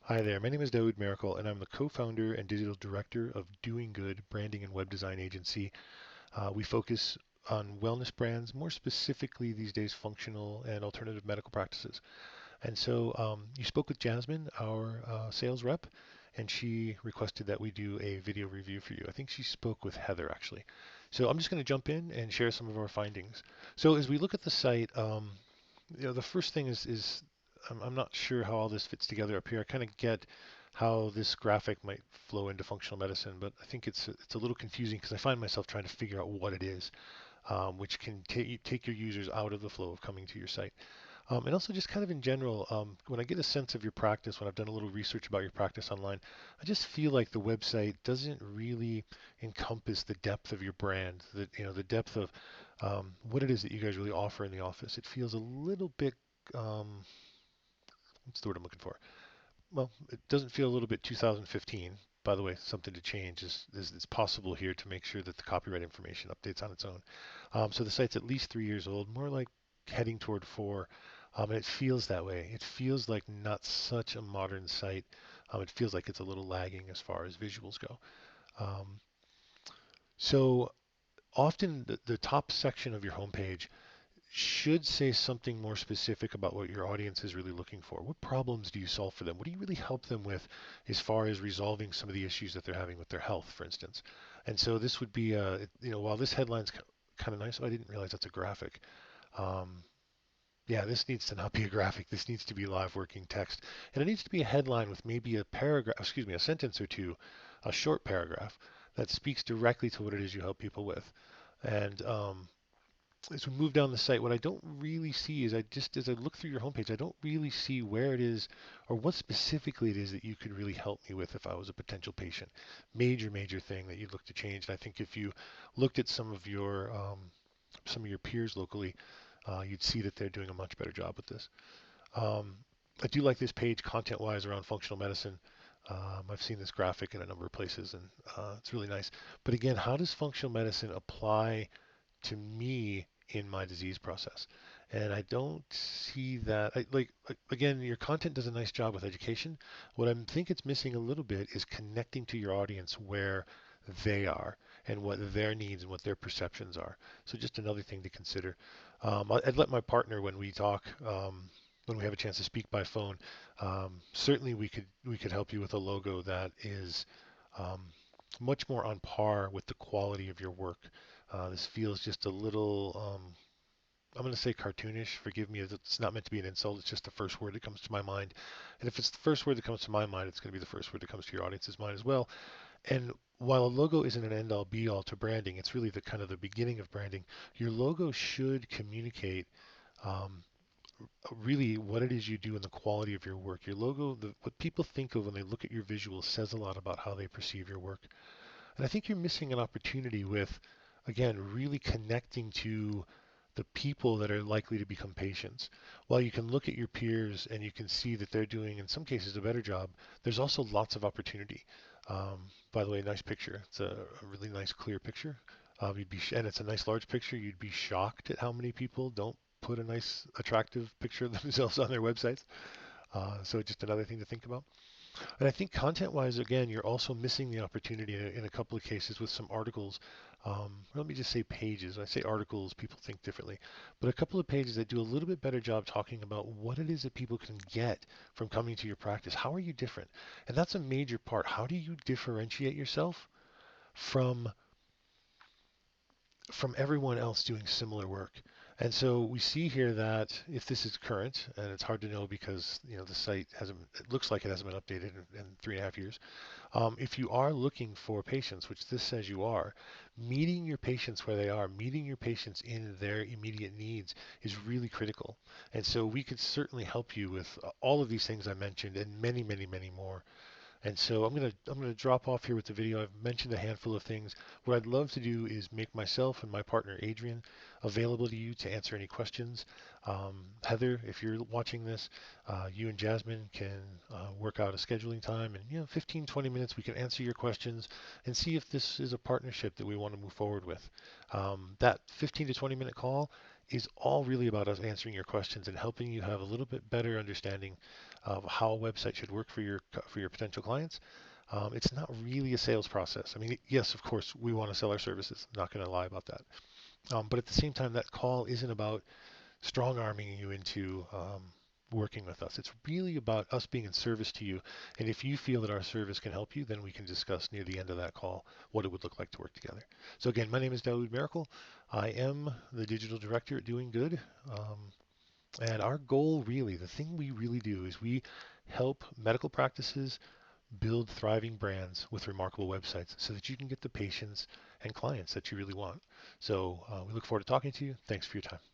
Hi there, my name is Dawood Miracle, and I'm the co-founder and digital director of Doing Good Branding and Web Design Agency. We focus on wellness brands, more specifically these days functional and alternative medical practices. And so you spoke with Jasmine, our sales rep, and she requested that we do a video review for you. I think she spoke with Heather actually. So I'm just going to jump in and share some of our findings. So as we look at the site, the first thing is I'm not sure how all this fits together up here. I kind of get how this graphic might flow into functional medicine, but I think it's a little confusing because I find myself trying to figure out what it is, which can take your users out of the flow of coming to your site. And also just kind of in general, when I get a sense of your practice, when I've done a little research about your practice online, I just feel like the website doesn't really encompass the depth of your brand, the depth of what it is that you guys really offer in the office. It feels a little bit, um, what's the word I'm looking for? Well, it doesn't feel a little bit 2015. By the way, something to change is possible here to make sure that the copyright information updates on its own. So the site's at least 3 years old, more like heading toward four. And it feels that way. It feels like not such a modern site. It feels like it's a little lagging as far as visuals go. Um, so often the top section of your homepage should say something more specific about what your audience is really looking for. What problems do you solve for them? What do you really help them with as far as resolving some of the issues that they're having with their health, for instance? And so this would be, while this headline's kind of nice, oh, I didn't realize that's a graphic. Um, yeah, this needs to not be a graphic. This needs to be live working text. And it needs to be a headline with maybe a paragraph, excuse me, a sentence or two, a short paragraph that speaks directly to what it is you help people with. And as we move down the site, what I don't really see is as I look through your homepage, I don't really see where it is or what specifically it is that you could really help me with if I was a potential patient. Major thing that you'd look to change. And I think if you looked at some of your peers locally, you'd see that they're doing a much better job with this. Um, I do like this page content-wise around functional medicine. I've seen this graphic in a number of places, and it's really nice. But again, how does functional medicine apply to me in my disease process? And I don't see that. Again, your content does a nice job with education. What I think it's missing a little bit is connecting to your audience where they are and what their needs and what their perceptions are. So just another thing to consider. I'd let my partner when we talk. When we have a chance to speak by phone, certainly we could help you with a logo that is um, much more on par with the quality of your work. This feels just a little, I'm going to say cartoonish. Forgive me, it's not meant to be an insult. It's just the first word that comes to my mind. And if it's the first word that comes to my mind, it's going to be the first word that comes to your audience's mind as well. And while a logo isn't an end all be all to branding, it's really the kind of the beginning of branding. Your logo should communicate um, really what it is you do and the quality of your work. Your logo, what people think of when they look at your visuals, says a lot about how they perceive your work. And I think you're missing an opportunity with, again, really connecting to the people that are likely to become patients. While you can look at your peers and you can see that they're doing, in some cases, a better job, there's also lots of opportunity. By the way, nice picture. It's a really nice, clear picture. And it's a nice, large picture. You'd be shocked at how many people don't put a nice, attractive picture of themselves on their websites. So just another thing to think about. And I think content-wise, again, you're also missing the opportunity in a couple of cases with some articles. Let me just say pages. When I say articles, people think differently. But a couple of pages that do a little bit better job talking about what it is that people can get from coming to your practice. How are you different? And that's a major part. How do you differentiate yourself from everyone else doing similar work? And so we see here that if this is current, and it's hard to know because the site hasn't, it looks like it hasn't been updated in 3.5 years. If you are looking for patients, which this says you are, meeting your patients where they are, meeting your patients in their immediate needs is really critical. And so we could certainly help you with all of these things I mentioned and many more. And so I'm gonna drop off here with the video. I've mentioned a handful of things. What I'd love to do is make myself and my partner Adrian available to you to answer any questions. Heather, if you're watching this, you and Jasmine can work out a scheduling time, and 15, 20 minutes we can answer your questions and see if this is a partnership that we want to move forward with. That 15 to 20-minute call is all really about us answering your questions and helping you have a little bit better understanding of how a website should work for your potential clients. It's not really a sales process. I mean, yes, of course, we want to sell our services. I'm not going to lie about that. But at the same time, that call isn't about strong arming you into working with us. It's really about us being in service to you. And if you feel that our service can help you, then we can discuss near the end of that call what it would look like to work together. So again, my name is Daoud Miracle. I am the digital director at Doing Good. And our goal really, the thing we really do is we help medical practices build thriving brands with remarkable websites so that you can get the patients and clients that you really want. So we look forward to talking to you. Thanks for your time.